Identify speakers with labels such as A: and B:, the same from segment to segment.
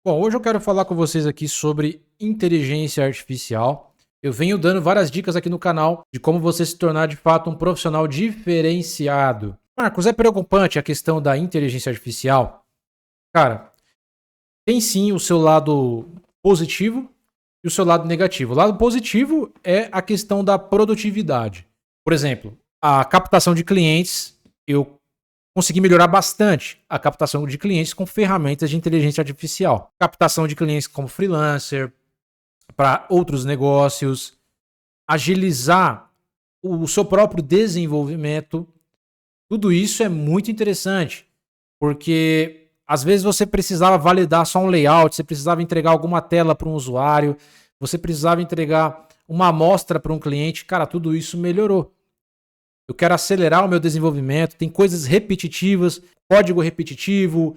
A: Bom, hoje eu quero falar com vocês aqui sobre inteligência artificial. Eu venho dando várias dicas aqui no canal de como você se tornar de fato um profissional diferenciado. Marcos, é preocupante a questão da inteligência artificial? Cara, tem sim o seu lado positivo e o seu lado negativo. O lado positivo é a questão da produtividade. Por exemplo, a captação de clientes, eu consegui melhorar bastante a captação de clientes com ferramentas de inteligência artificial. Captação de clientes como freelancer, para outros negócios, agilizar o seu próprio desenvolvimento. Tudo isso é muito interessante, porque às vezes você precisava validar só um layout, você precisava entregar alguma tela para um usuário, você precisava entregar uma amostra para um cliente. Cara, tudo isso melhorou. Eu quero acelerar o meu desenvolvimento, tem coisas repetitivas, código repetitivo,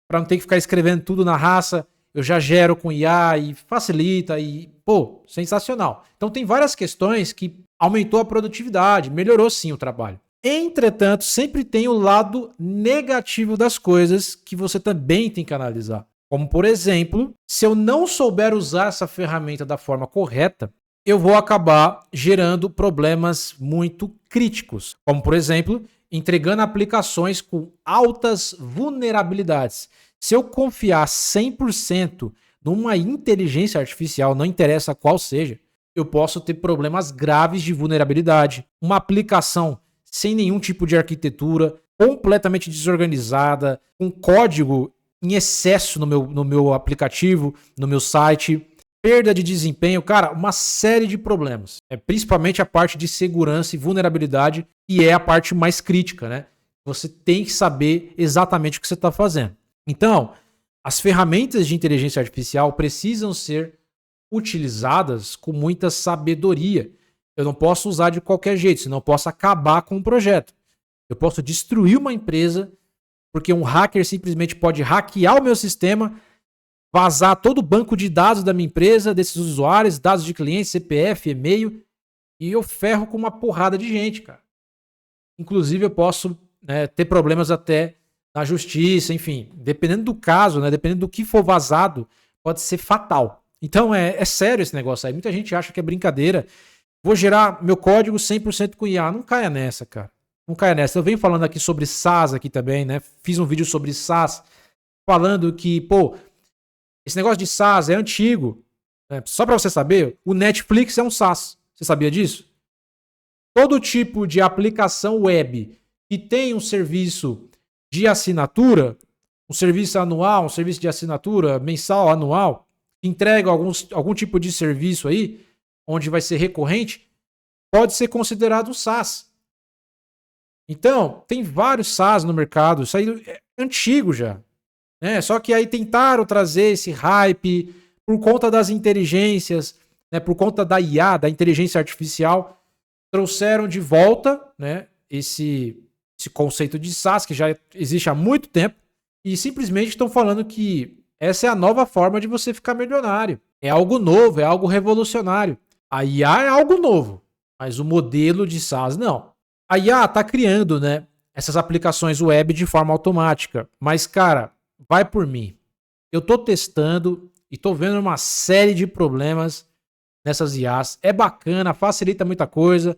A: para não ter que ficar escrevendo tudo na raça, eu já gero com IA e facilita e, pô, sensacional. Então tem várias questões que aumentou a produtividade, melhorou sim o trabalho. Entretanto, sempre tem o lado negativo das coisas que você também tem que analisar. Como, por exemplo, se eu não souber usar essa ferramenta da forma correta, eu vou acabar gerando problemas muito críticos, como por exemplo, entregando aplicações com altas vulnerabilidades. Se eu confiar 100% numa inteligência artificial, não interessa qual seja, eu posso ter problemas graves de vulnerabilidade. Uma aplicação sem nenhum tipo de arquitetura, completamente desorganizada, com código em excesso no meu aplicativo, no meu site, perda de desempenho, cara, uma série de problemas. Principalmente a parte de segurança e vulnerabilidade, que é a parte mais crítica, né? Você tem que saber exatamente o que você está fazendo. Então, as ferramentas de inteligência artificial precisam ser utilizadas com muita sabedoria. Eu não posso usar de qualquer jeito, senão eu posso acabar com um projeto. Eu posso destruir uma empresa, porque um hacker simplesmente pode hackear o meu sistema, vazar todo o banco de dados da minha empresa, desses usuários, dados de clientes, CPF, e-mail, e eu ferro com uma porrada de gente, cara. Inclusive eu posso, né, ter problemas até na justiça, enfim, dependendo do caso, né, dependendo do que for vazado, pode ser fatal. Então é sério esse negócio aí. Muita gente acha que é brincadeira. Vou gerar meu código 100% com IA. Não caia nessa, cara. Não caia nessa. Eu venho falando aqui sobre SaaS aqui também, né? Fiz um vídeo sobre SaaS, falando que, pô, esse negócio de SaaS é antigo. Né? Só para você saber, o Netflix é um SaaS. Você sabia disso? Todo tipo de aplicação web que tem um serviço de assinatura, um serviço anual, um serviço de assinatura mensal, anual, que entrega algum tipo de serviço aí, onde vai ser recorrente, pode ser considerado um SaaS. Então, tem vários SaaS no mercado, isso aí é antigo já. Né? Só que aí tentaram trazer esse hype por conta das inteligências, né? Por conta da IA, da inteligência artificial, trouxeram de volta, né, esse conceito de SaaS, que já existe há muito tempo, e simplesmente estão falando que essa é a nova forma de você ficar milionário. É algo novo, é algo revolucionário. A IA é algo novo, mas o modelo de SaaS não. A IA está criando, né, essas aplicações web de forma automática, mas, cara, vai por mim. Eu tô testando e tô vendo uma série de problemas nessas IAs. É bacana, facilita muita coisa.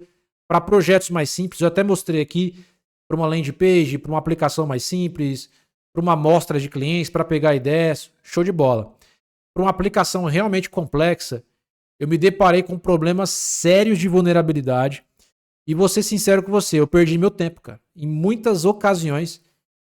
A: Para projetos mais simples, eu até mostrei aqui para uma landing page, para uma aplicação mais simples, para uma amostra de clientes, para pegar ideias. Show de bola. Para uma aplicação realmente complexa, eu me deparei com problemas sérios de vulnerabilidade. E vou ser sincero com você, eu perdi meu tempo, cara. Em muitas ocasiões,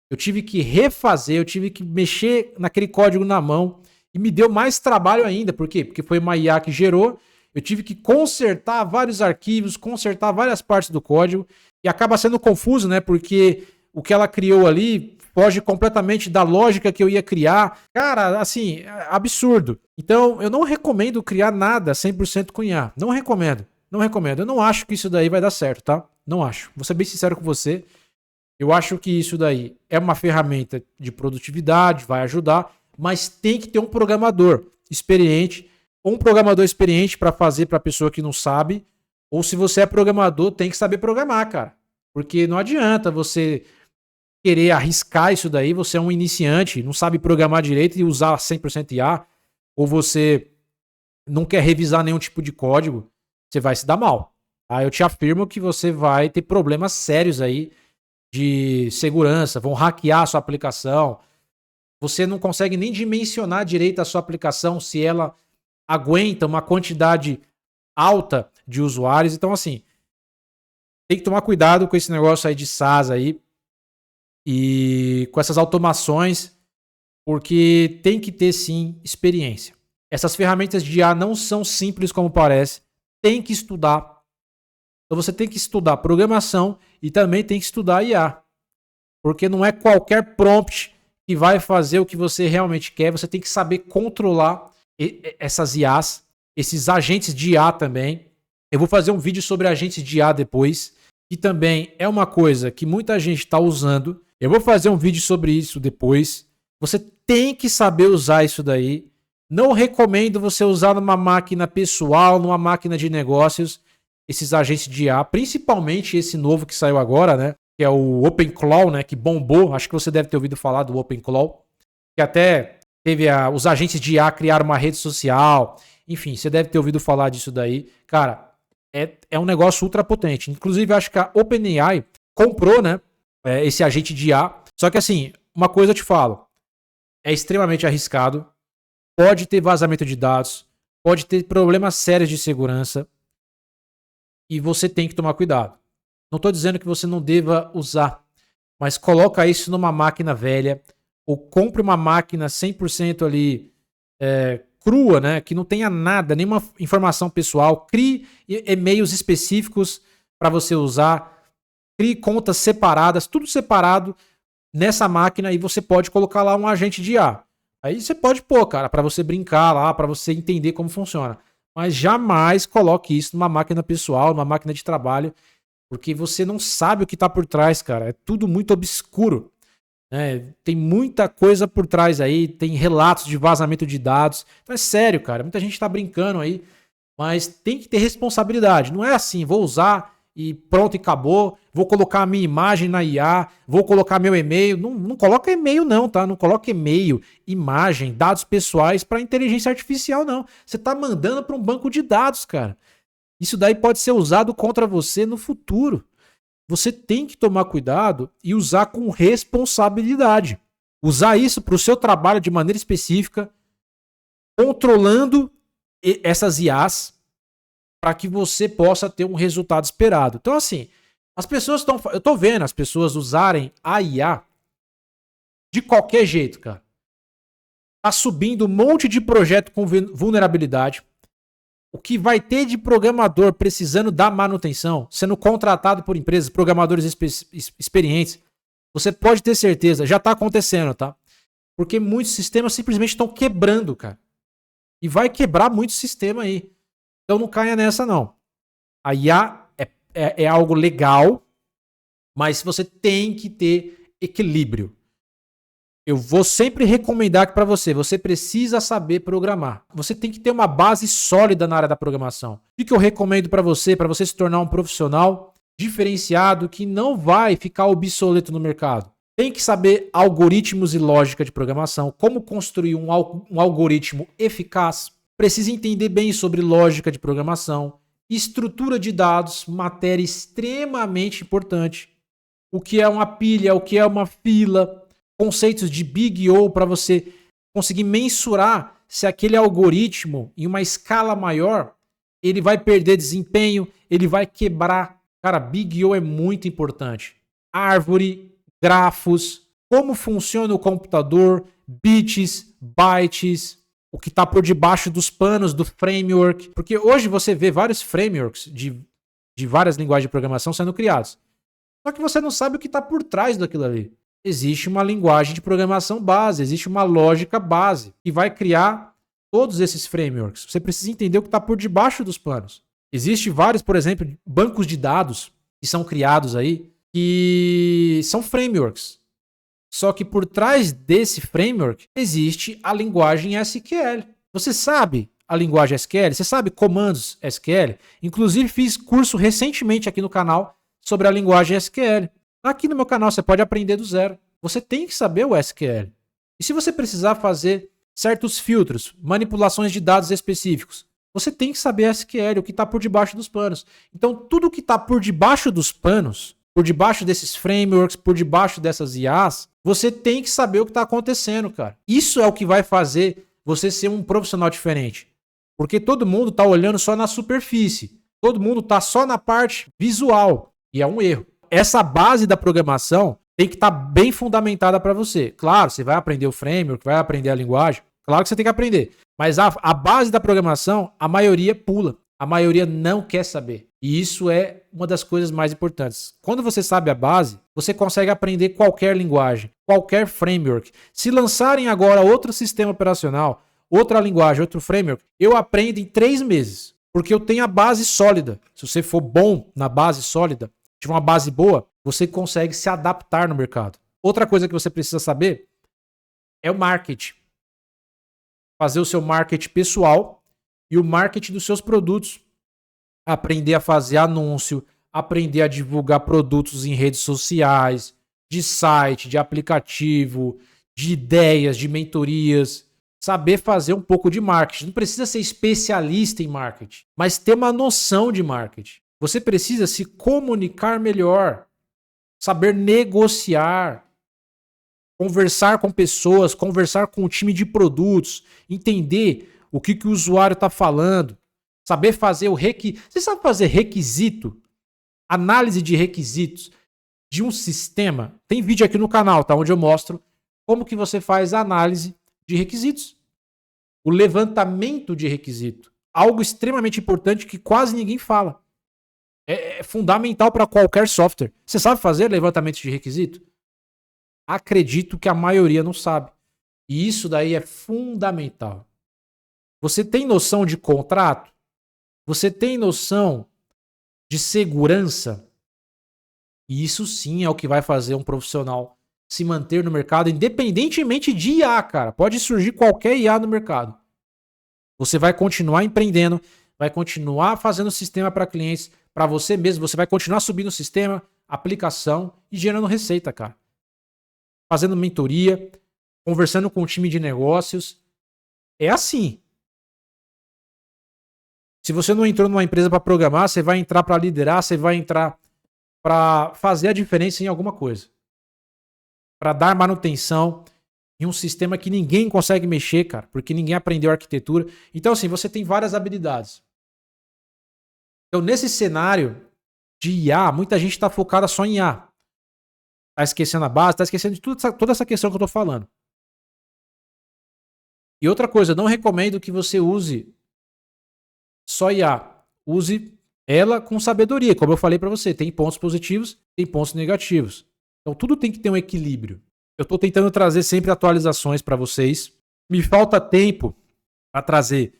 A: eu tive que refazer, eu tive que mexer naquele código na mão e me deu mais trabalho ainda. Por quê? Porque foi uma IA que gerou, eu tive que consertar vários arquivos, consertar várias partes do código e acaba sendo confuso, né? Porque o que ela criou ali foge completamente da lógica que eu ia criar. Cara, assim, absurdo. Então, eu não recomendo criar nada 100% com IA. Não recomendo. Não recomendo. Eu não acho que isso daí vai dar certo, tá? Não acho. Vou ser bem sincero com você. Eu acho que isso daí é uma ferramenta de produtividade, vai ajudar, mas tem que ter um programador experiente, ou um programador experiente para fazer para a pessoa que não sabe, ou se você é programador, tem que saber programar, cara. Porque não adianta você querer arriscar isso daí, você é um iniciante, não sabe programar direito e usar 100% IA, ou você não quer revisar nenhum tipo de código, você vai se dar mal. Aí eu te afirmo que você vai ter problemas sérios aí de segurança, vão hackear a sua aplicação. Você não consegue nem dimensionar direito a sua aplicação se ela aguenta uma quantidade alta de usuários. Então, assim, tem que tomar cuidado com esse negócio aí de SaaS aí e com essas automações, porque tem que ter sim experiência. Essas ferramentas de IA não são simples como parece, tem que estudar. Então você tem que estudar programação e também tem que estudar IA, porque não é qualquer prompt que vai fazer o que você realmente quer, você tem que saber controlar essas IAs, esses agentes de IA também. Eu vou fazer um vídeo sobre agentes de IA depois, que também é uma coisa que muita gente está usando. Eu vou fazer um vídeo sobre isso depois. Você tem que saber usar isso daí. Não recomendo você usar numa máquina pessoal, numa máquina de negócios, esses agentes de IA, principalmente esse novo que saiu agora, né? Que é o OpenClaw, né? Que bombou. Acho que você deve ter ouvido falar do OpenClaw. Que até teve os agentes de IA criaram uma rede social. Enfim, você deve ter ouvido falar disso daí. Cara, é um negócio ultra potente. Inclusive, acho que a OpenAI comprou, né? Esse agente de IA. Só que assim, uma coisa eu te falo. É extremamente arriscado. Pode ter vazamento de dados. Pode ter problemas sérios de segurança. E você tem que tomar cuidado. Não estou dizendo que você não deva usar. Mas coloca isso numa máquina velha. Ou compre uma máquina 100% ali crua, né? Que não tenha nada, nenhuma informação pessoal. Crie e-mails específicos para você usar. Crie contas separadas, tudo separado nessa máquina e você pode colocar lá um agente de IA. Aí você pode pôr, cara, para você brincar lá, para você entender como funciona. Mas jamais coloque isso numa máquina pessoal, numa máquina de trabalho, porque você não sabe o que está por trás, cara. É tudo muito obscuro. Tem muita coisa por trás aí, tem relatos de vazamento de dados. Então é sério, cara. Muita gente está brincando aí, mas tem que ter responsabilidade. Não é assim, vou usar e pronto e acabou. Vou colocar a minha imagem na IA, vou colocar meu e-mail. Não coloca e-mail não, tá? Não coloca e-mail, imagem, dados pessoais para inteligência artificial não. Você tá mandando para um banco de dados, cara. Isso daí pode ser usado contra você no futuro. Você tem que tomar cuidado e usar com responsabilidade. Usar isso para o seu trabalho de maneira específica, controlando essas IAs para que você possa ter um resultado esperado. Então, assim, as pessoas estão... Eu tô vendo as pessoas usarem a IA de qualquer jeito, cara. Tá subindo um monte de projeto com vulnerabilidade. O que vai ter de programador precisando da manutenção, sendo contratado por empresas, programadores experientes, você pode ter certeza, já tá acontecendo, tá? Porque muitos sistemas simplesmente estão quebrando, cara. E vai quebrar muito sistema aí. Então não caia nessa, não. A IA é algo legal, mas você tem que ter equilíbrio. Eu vou sempre recomendar que para você precisa saber programar. Você tem que ter uma base sólida na área da programação. O que eu recomendo para você se tornar um profissional diferenciado que não vai ficar obsoleto no mercado? Tem que saber algoritmos e lógica de programação, como construir um algoritmo eficaz. Precisa entender bem sobre lógica de programação, estrutura de dados, matéria extremamente importante. O que é uma pilha, o que é uma fila, conceitos de Big O para você conseguir mensurar se aquele algoritmo em uma escala maior, ele vai perder desempenho, ele vai quebrar. Cara, Big O é muito importante. Árvore, grafos, como funciona o computador, bits, bytes, o que está por debaixo dos panos do framework. Porque hoje você vê vários frameworks de várias linguagens de programação sendo criados. Só que você não sabe o que está por trás daquilo ali. Existe uma linguagem de programação base, existe uma lógica base que vai criar todos esses frameworks. Você precisa entender o que está por debaixo dos panos. Existem vários, por exemplo, bancos de dados que são criados aí, que são frameworks. Só que por trás desse framework existe a linguagem SQL. Você sabe a linguagem SQL? Você sabe comandos SQL? Inclusive fiz curso recentemente aqui no canal sobre a linguagem SQL. Aqui no meu canal você pode aprender do zero. Você tem que saber o SQL. E se você precisar fazer certos filtros, manipulações de dados específicos, você tem que saber SQL, o que está por debaixo dos panos. Então, tudo que está por debaixo dos panos, por debaixo desses frameworks, por debaixo dessas IAs, você tem que saber o que está acontecendo, cara. Isso é o que vai fazer você ser um profissional diferente. Porque todo mundo está olhando só na superfície. Todo mundo está só na parte visual. E é um erro. Essa base da programação tem que estar bem fundamentada para você. Claro, você vai aprender o framework, vai aprender a linguagem. Claro que você tem que aprender. Mas a base da programação, a maioria pula. A maioria não quer saber. E isso é uma das coisas mais importantes. Quando você sabe a base, você consegue aprender qualquer linguagem, qualquer framework. Se lançarem agora outro sistema operacional, outra linguagem, outro framework, eu aprendo em 3 meses. Porque eu tenho a base sólida. Se você for bom na base sólida, tiver uma base boa, você consegue se adaptar no mercado. Outra coisa que você precisa saber é o marketing. Fazer o seu marketing pessoal e o marketing dos seus produtos. Aprender a fazer anúncio, aprender a divulgar produtos em redes sociais, de site, de aplicativo, de ideias, de mentorias. Saber fazer um pouco de marketing. Não precisa ser especialista em marketing, mas ter uma noção de marketing. Você precisa se comunicar melhor, saber negociar, conversar com pessoas, conversar com o time de produtos, entender o que o usuário está falando, saber fazer o requisito. Você sabe fazer requisito? Análise de requisitos de um sistema? Tem vídeo aqui no canal, tá? Onde eu mostro como que você faz a análise de requisitos. O levantamento de requisito. Algo extremamente importante que quase ninguém fala. É fundamental para qualquer software. Você sabe fazer levantamento de requisito? Acredito que a maioria não sabe. E isso daí é fundamental. Você tem noção de contrato? Você tem noção de segurança? E isso sim é o que vai fazer um profissional se manter no mercado, independentemente de IA, cara. Pode surgir qualquer IA no mercado. Você vai continuar empreendendo, vai continuar fazendo sistema para clientes, para você mesmo, você vai continuar subindo o sistema, aplicação e gerando receita, cara. Fazendo mentoria, conversando com o time de negócios. É assim. Se você não entrou numa empresa para programar, você vai entrar para liderar, você vai entrar para fazer a diferença em alguma coisa. Para dar manutenção em um sistema que ninguém consegue mexer, cara, porque ninguém aprendeu arquitetura. Então, assim, você tem várias habilidades. Então, nesse cenário de IA, muita gente está focada só em IA. Está esquecendo a base, está esquecendo de toda essa questão que eu estou falando. E outra coisa, eu não recomendo que você use só IA. Use ela com sabedoria. Como eu falei para você, tem pontos positivos, tem pontos negativos. Então, tudo tem que ter um equilíbrio. Eu estou tentando trazer sempre atualizações para vocês. Me falta tempo para trazer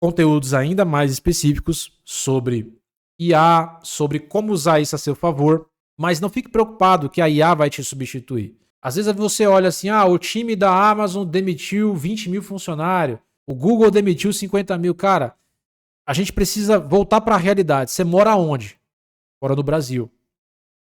A: conteúdos ainda mais específicos sobre IA, sobre como usar isso a seu favor, mas não fique preocupado que a IA vai te substituir. Às vezes você olha assim, o time da Amazon demitiu 20 mil funcionários, o Google demitiu 50 mil. Cara, a gente precisa voltar para a realidade. Você mora onde? Mora no Brasil.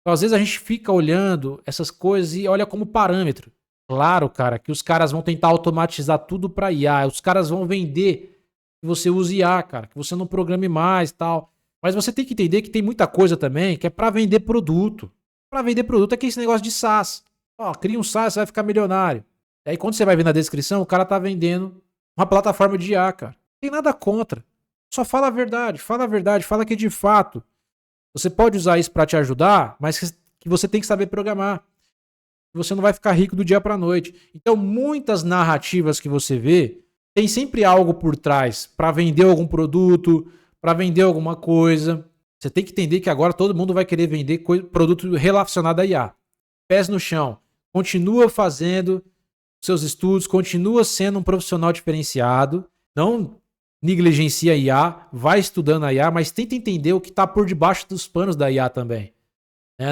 A: Então, às vezes a gente fica olhando essas coisas e olha como parâmetro. Claro, cara, que os caras vão tentar automatizar tudo para IA. Os caras vão vender que você use IA, cara, que você não programe mais e tal. Mas você tem que entender que tem muita coisa também que é para vender produto. Para vender produto é que esse negócio de SaaS. Cria um SaaS, você vai ficar milionário. E aí quando você vai ver na descrição, o cara tá vendendo uma plataforma de IA, cara. Não tem nada contra. Só fala a verdade, fala que de fato você pode usar isso para te ajudar, mas que você tem que saber programar. Você não vai ficar rico do dia para noite. Então, muitas narrativas que você vê, tem sempre algo por trás para vender algum produto, para vender alguma coisa. Você tem que entender que agora todo mundo vai querer vender produto relacionado a IA. Pés no chão. Continua fazendo seus estudos, continua sendo um profissional diferenciado. Não negligencia a IA, vai estudando a IA, mas tenta entender o que está por debaixo dos panos da IA também.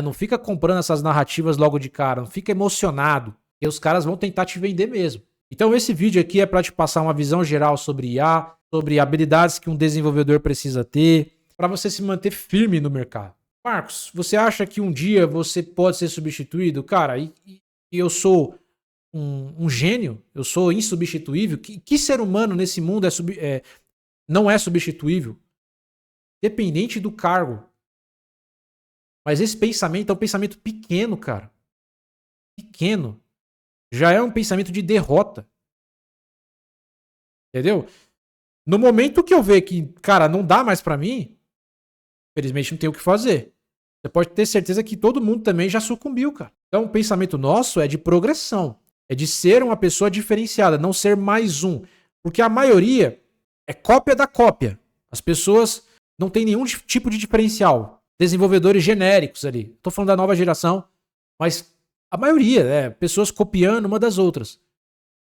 A: Não fica comprando essas narrativas logo de cara, não fica emocionado, e os caras vão tentar te vender mesmo. Então esse vídeo aqui é para te passar uma visão geral sobre IA, sobre habilidades que um desenvolvedor precisa ter, para você se manter firme no mercado. Marcos, você acha que um dia você pode ser substituído? Cara, e eu sou um gênio? Eu sou insubstituível? Que ser humano nesse mundo não é substituível? Dependente do cargo. Mas esse pensamento é um pensamento pequeno, cara. Pequeno. Já é um pensamento de derrota. Entendeu? No momento que eu ver que, cara, não dá mais pra mim, infelizmente não tem o que fazer. Você pode ter certeza que todo mundo também já sucumbiu, cara. Então o pensamento nosso é de progressão. É de ser uma pessoa diferenciada, não ser mais um. Porque a maioria é cópia da cópia. As pessoas não têm nenhum tipo de diferencial. Desenvolvedores genéricos ali. Tô falando da nova geração, mas a maioria é pessoas copiando uma das outras.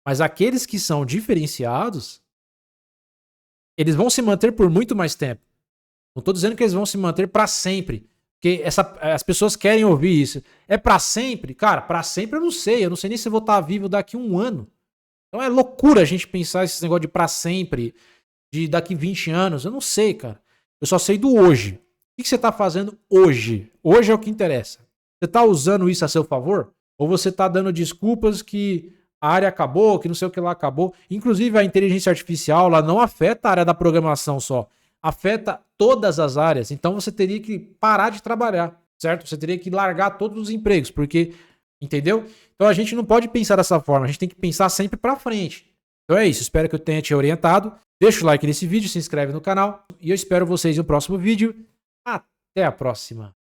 A: Mas aqueles que são diferenciados, eles vão se manter por muito mais tempo. Não tô dizendo que eles vão se manter para sempre. Porque as pessoas querem ouvir isso. É para sempre? Cara, para sempre eu não sei. Eu não sei nem se eu vou estar vivo daqui a um ano. Então é loucura a gente pensar esse negócio de para sempre, de daqui 20 anos. Eu não sei, cara. Eu só sei do hoje. O que você tá fazendo hoje? Hoje é o que interessa. Você tá usando isso a seu favor? Ou você tá dando desculpas que a área acabou, que não sei o que lá acabou? Inclusive a inteligência artificial, ela não afeta a área da programação só. Afeta todas as áreas. Então você teria que parar de trabalhar, certo? Você teria que largar todos os empregos, porque, entendeu? Então a gente não pode pensar dessa forma, a gente tem que pensar sempre para frente. Então é isso, espero que eu tenha te orientado. Deixa o like nesse vídeo, se inscreve no canal e eu espero vocês no próximo vídeo. Até a próxima.